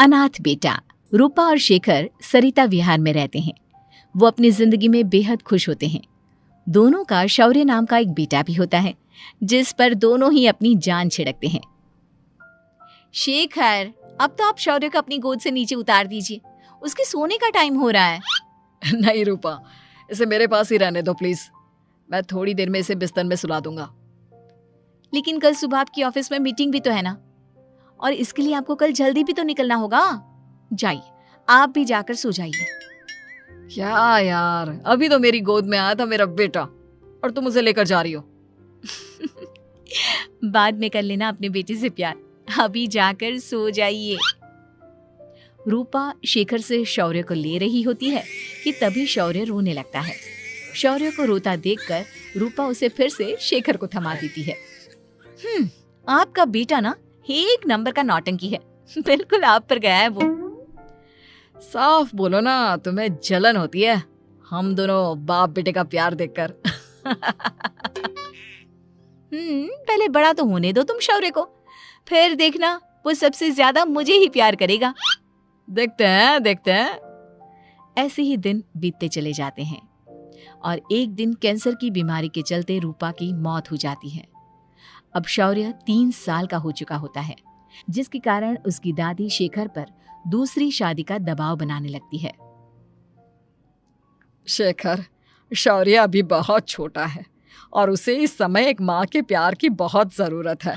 अनाथ बेटा। रूपा और शेखर सरिता विहार में रहते हैं। वो अपनी जिंदगी में बेहद खुश होते हैं। दोनों का शौर्य नाम का एक बेटा भी होता है, जिस पर दोनों ही अपनी जान छिड़कते हैं। शेखर, अब तो आप शौर्य को अपनी गोद से नीचे उतार दीजिए, उसके सोने का टाइम हो रहा है। नहीं रूपा, इसे मेरे पास ही रहने दो प्लीज। मैं थोड़ी देर में इसे बिस्तर में सुला दूंगा। लेकिन कल सुबह आपकी ऑफिस में मीटिंग भी तो है ना, और इसके लिए आपको कल जल्दी भी तो निकलना होगा। जाइए, आप भी जाकर सो जाइए। क्या यार, अभी तो मेरी गोद में आया था मेरा बेटा और तुम उसे लेकर जा रही हो। बाद में कर लेना अपने बेटे से प्यार, अभी जाकर सो जाइए। रूपा शेखर से शौर्य को ले रही होती है कि तभी शौर्य रोने लगता है। शौर्य को रोता देखकर रूपा उसे फिर से शेखर को थमा देती है। आपका बेटा ना एक नंबर का नौटंकी है, बिल्कुल आप पर गया है वो। साफ बोलो ना, तुम्हें जलन होती है हम दोनों बाप बेटे का प्यार देखकर। पहले बड़ा तो होने दो तुम शौर्य को, फिर देखना वो सबसे ज्यादा मुझे ही प्यार करेगा। देखते हैं। ऐसे ही दिन बीतते चले जाते हैं और एक दिन कैंसर की बीमारी के चलते रूपा की मौत हो जाती है। अब शौर्य 3 साल का हो चुका होता है, जिसके कारण उसकी दादी शेखर पर दूसरी शादी का दबाव बनाने लगती है। शेखर, शौर्य अभी बहुत छोटा है और उसे इस समय एक माँ के प्यार की बहुत जरूरत है।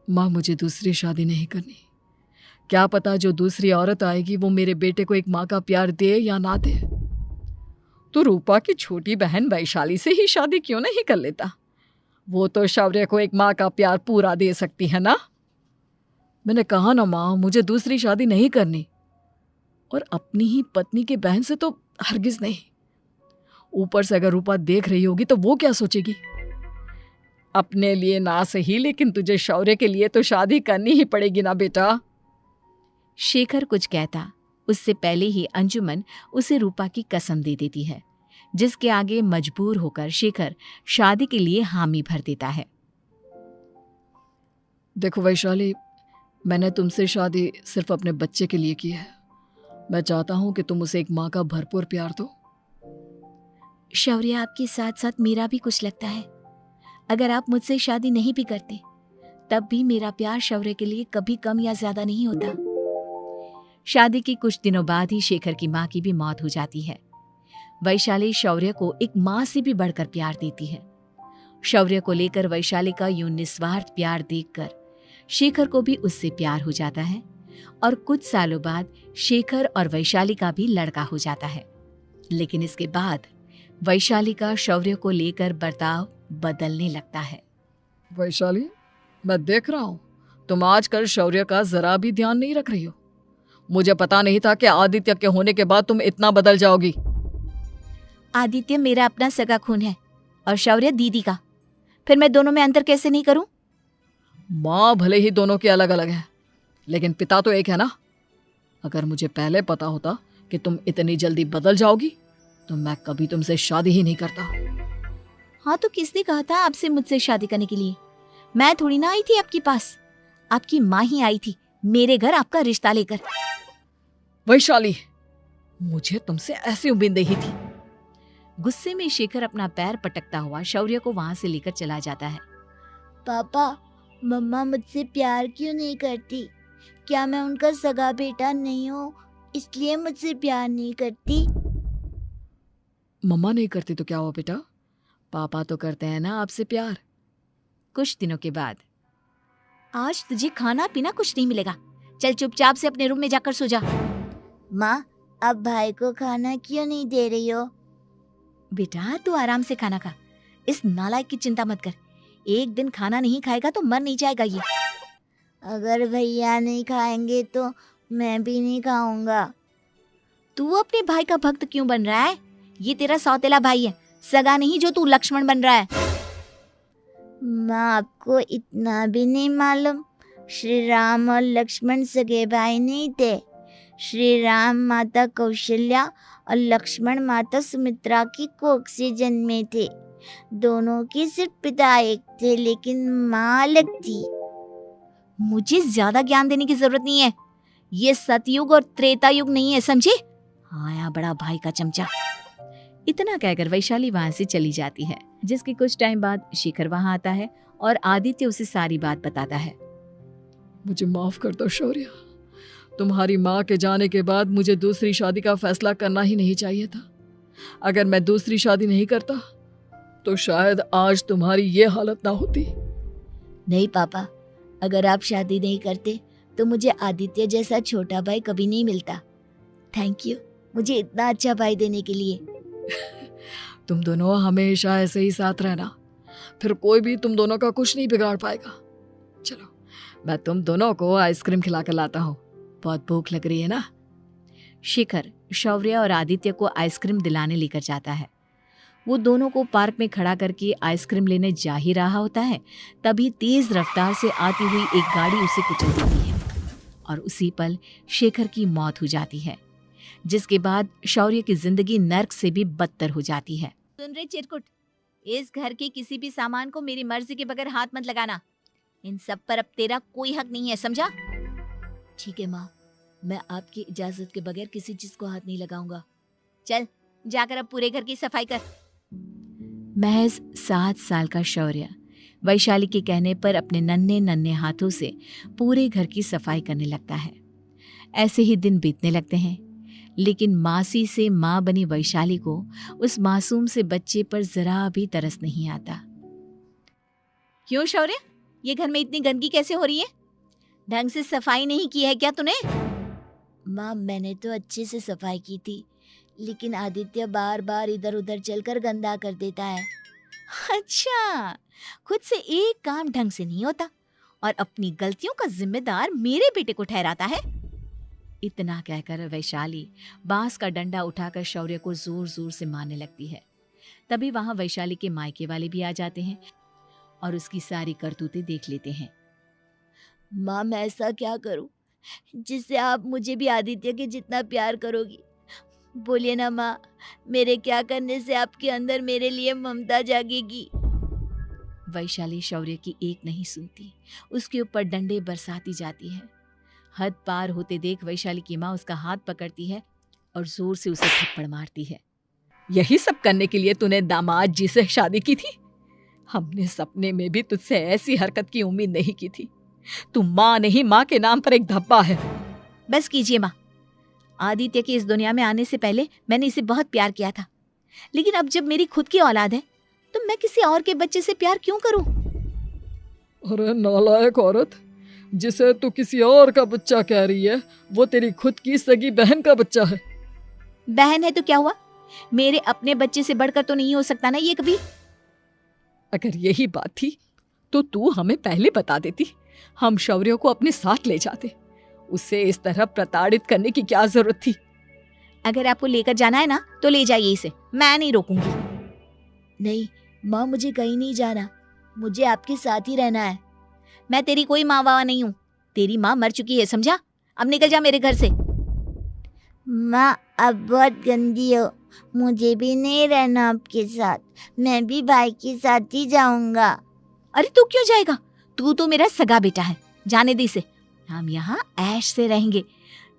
माँ, मुझे दूसरी शादी नहीं करनी। क्या पता जो दूसरी औरत आएगी वो मेरे बेटे को एक माँ का प्यार दे या ना दे। तो रूपा की छोटी बहन वैशाली से ही शादी क्यों नहीं कर लेता? वो तो शौर्य को एक माँ का प्यार पूरा दे सकती है ना। मैंने कहा ना माँ, मुझे दूसरी शादी नहीं करनी, और अपनी ही पत्नी के बहन से तो हरगिज नहीं। ऊपर से अगर रूपा देख रही होगी तो वो क्या सोचेगी? अपने लिए ना सही, लेकिन तुझे शौर्य के लिए तो शादी करनी ही पड़ेगी ना बेटा। शेखर कुछ कहता उससे पहले ही अंजुमन उसे रूपा की कसम दे देती है, जिसके आगे मजबूर होकर शेखर शादी के लिए हामी भर देता है। देखो वैशाली, मैंने तुमसे शादी सिर्फ अपने बच्चे के लिए की है। मैं चाहता हूं कि तुम उसे एक माँ का भरपूर प्यार दो। शौर्य, आपके साथ साथ मेरा भी कुछ लगता है। अगर आप मुझसे शादी नहीं भी करते तब भी मेरा प्यार शौर्य के लिए कभी कम या ज्यादा नहीं होता। शादी के कुछ दिनों बाद ही शेखर की माँ की भी मौत हो जाती है। वैशाली शौर्य को एक माँ से भी बढ़कर प्यार देती है। शौर्य को लेकर वैशाली का यूं निस्वार्थ प्यार देखकर शेखर को भी उससे प्यार हो जाता है और कुछ सालों बाद शेखर और वैशाली का भी लड़का हो जाता है। लेकिन इसके बाद वैशाली का शौर्य को लेकर बर्ताव बदलने लगता है। वैशाली, मैं देख रहा हूं तुम आजकल शौर्य का जरा भी ध्यान नहीं रख रही हो। मुझे पता नहीं था कि आदित्य के होने के बाद तुम इतना बदल जाओगी। आदित्य मेरा अपना सगा खून है और शौर्य दीदी का, फिर मैं दोनों में अंतर कैसे नहीं करूं? माँ भले ही दोनों के अलग अलग है, लेकिन पिता तो एक है ना। अगर मुझे पहले पता होता कि तुम इतनी जल्दी बदल जाओगी तो मैं कभी तुमसे शादी ही नहीं करता। हाँ, तो किसने कहा था आपसे मुझसे शादी करने के लिए? मैं थोड़ी ना आई थी आपके पास, आपकी माँ ही आई थी मेरे घर आपका रिश्ता लेकर। वैशाली, मुझे तुमसे ऐसी उम्मीद नहीं थी। गुस्से में शेखर अपना पैर पटकता हुआ शौर्य को वहां से लेकर चला जाता है। पापा, मम्मा मुझसे प्यार क्यों नहीं करती? क्या मैं उनका सगा बेटा नहीं हूँ इसलिए मुझसे प्यार नहीं करती? मम्मा नहीं करती तो क्या हुआ बेटा, पापा तो करते हैं ना आपसे प्यार। कुछ दिनों के बाद, आज तुझे खाना पीना कुछ नहीं मिलेगा, चल चुपचाप से अपने रूम में जाकर सो जा। माँ, अब भाई को खाना क्यों नहीं दे रही हो? बेटा तू आराम से खाना खा, इस नालायक की चिंता मत कर। एक दिन खाना नहीं खाएगा तो मर नहीं जाएगा ये। अगर भैया नहीं खाएंगे तो मैं भी नहीं खाऊंगा। तू अपने भाई का भक्त क्यों बन रहा है? ये तेरा सौतेला भाई है, सगा नहीं जो तू लक्ष्मण बन रहा है। माँ, आपको इतना भी नहीं मालूम? श्री राम और लक्ष्मण सगे भाई नहीं थे। श्री राम माता कौशल्या और लक्ष्मण माता सुमित्रा की कोख से जन्मे थे। दोनों के सिर्फ पिता एक थे, लेकिन माँ अलग थी। मुझे ज्यादा ज्ञान देने की जरूरत नहीं है, ये सतयुग और त्रेता युग नहीं है, समझे? आया बड़ा भाई का चमचा। इतना कहकर वैशाली वहां से चली जाती है। जिसके कुछ टाइम बाद शिखर वहां आता है और आदित्य उसे सारी बात बताता है। मुझे माफ कर दो शौर्य, तुम्हारी माँ के जाने के बाद मुझे दूसरी शादी का फैसला करना ही नहीं चाहिए था। अगर मैं दूसरी शादी नहीं करता तो शायद आज तुम्हारी ये हालत ना होती। नहीं पापा, अगर आप शादी नहीं करते तो मुझे आदित्य जैसा छोटा भाई कभी नहीं मिलता। थैंक यू मुझे इतना अच्छा भाई देने के लिए। तुम दोनों हमेशा ऐसे ही साथ रहना, फिर कोई भी तुम दोनों का कुछ नहीं बिगाड़ पाएगा। चलो मैं तुम दोनों को आइसक्रीम खिला कर लाता हूँ, बहुत भूख लग रही है ना। शिखर शौर्य और आदित्य को आइसक्रीम दिलाने लेकर जाता है। वो दोनों को पार्क में खड़ा करके आइसक्रीम लेने जा ही रहा होता है, तभी तेज रफ्तार से आती हुई एक गाड़ी उसे कुचल देती है और उसी पल शेखर की मौत हो जाती है, जिसके बाद शौर्य की जिंदगी नर्क से भी बदतर हो जाती है। सुन रे चिरकुट, इस घर के किसी भी सामान को मेरी मर्जी के बगैर हाथ मत लगाना। इन सब पर अब तेरा कोई हक नहीं है, समझा? ठीक है माँ, मैं आपकी इजाजत के बगैर किसी चीज को हाथ नहीं लगाऊंगा। चल जाकर अब पूरे घर की सफाई कर। महज 7 साल का शौर्य वैशाली के कहने पर अपने नन्हे नन्हे हाथों से पूरे घर की सफाई करने लगता है। ऐसे ही दिन बीतने लगते हैं, लेकिन मासी से माँ बनी वैशाली को उस मासूम से बच्चे पर जरा भी तरस नहीं आता। क्यों शौर्य, ये घर में इतनी गंदगी कैसे हो रही है? ढंग से सफाई नहीं की है क्या तूने? माँ मैंने तो अच्छे से सफाई की थी, लेकिन आदित्य बार बार इधर उधर चलकर गंदा कर देता है। अच्छा, खुद से एक काम ढंग से नहीं होता और अपनी गलतियों का जिम्मेदार मेरे बेटे को ठहराता है। इतना कहकर वैशाली बांस का डंडा उठाकर शौर्य को जोर जोर से मारने लगती है। तभी वहां वैशाली के मायके वाले भी आ जाते हैं और उसकी सारी करतूतें देख लेते हैं। माँ मैं ऐसा क्या करूं जिससे आप मुझे भी आदित्य के जितना प्यार करोगी? बोलिए ना माँ, मेरे क्या करने से आपके अंदर मेरे लिए ममता जागेगी? वैशाली शौर्य की एक नहीं सुनती, उसके ऊपर डंडे बरसाती जाती है। हद पार होते देख वैशाली की माँ उसका हाथ पकड़ती है और जोर से उसे थप्पड़ मारती है। यही सब करने के लिए तूने दामाद जी से शादी की थी? हमने सपने में भी तुझसे ऐसी हरकत की उम्मीद नहीं की थी। तू माँ नहीं, माँ के नाम पर एक धब्बा है। बस कीजिए माँ, आदित्य के इस दुनिया में आने से पहले मैंने इसे बहुत प्यार किया था, लेकिन अब जब मेरी खुद की औलाद है तो मैं किसी और के बच्चे से प्यार क्यों करूं? अरे नालायक औरत, जिसे तू किसी और का बच्चा कह रही है वो तेरी खुद की सगी बहन का बच्चा है। बहन है तो क्या हुआ, मेरे अपने बच्चे से बढ़कर तो नहीं हो सकता ना ये कभी। अगर यही बात थी तो तू हमें पहले बता देती, हम शौर्य को अपने साथ ले जाते। उसे इस तरह प्रताड़ित करने की क्या जरूरत थी? अगर आपको लेकर जाना है ना तो ले जाइए इसे, मैं नहीं रोकूंगी। नहीं माँ, मुझे कहीं नहीं जाना, मुझे आपके साथ ही रहना है। मैं तेरी कोई माँ बाबा नहीं हूँ, तेरी माँ मर चुकी है, समझा? अब निकल जा मेरे घर से। माँ अब बहुत गंदी हो, मुझे भी नहीं रहना आपके साथ, मैं भी भाई के साथ ही जाऊंगा। अरे तू क्यों जाएगा, तू तो मेरा सगा बेटा है, जाने दे इसे। हम यहाँ ऐश से रहेंगे,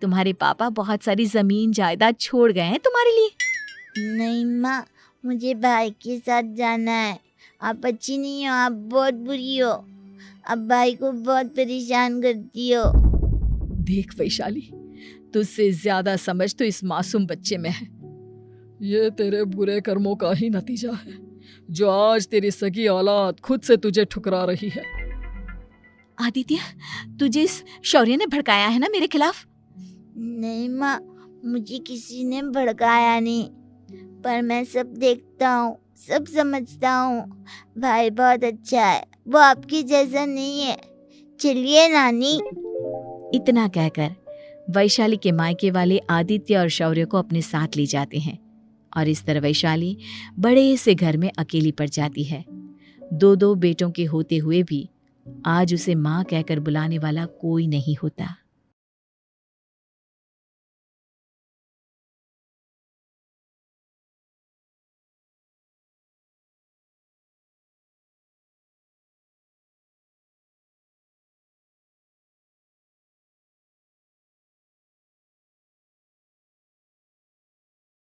तुम्हारे पापा बहुत सारी जमीन जायदाद छोड़ गए हैं तुम्हारे लिए। नहीं माँ, मुझे भाई के साथ जाना है। आप अच्छी नहीं हो, आप बहुत बुरी हो, आप भाई को बहुत परेशान करती हो। देख वैशाली, तुझसे ज्यादा समझ तो इस मासूम बच्चे में है। ये तेरे बुरे कर्मों का ही नतीजा है जो आज तेरी सगी औलाद खुद से तुझे ठुकरा रही है। आदित्य, तुझे इस शौर्य ने भड़काया है ना मेरे खिलाफ? नहीं माँ, मुझे किसी ने भड़काया नहीं, पर मैं सब देखता हूँ, सब समझता हूँ। भाई बहुत अच्छा है, वो आपकी जैसा नहीं है। चलिए नानी। इतना कहकर वैशाली के मायके वाले आदित्य और शौर्य को अपने साथ ले जाते हैं और इस तरह वैशाली बड़े से घर में अकेली पड़ जाती है। 2 बेटों के होते हुए भी आज उसे माँ कहकर बुलाने वाला कोई नहीं होता।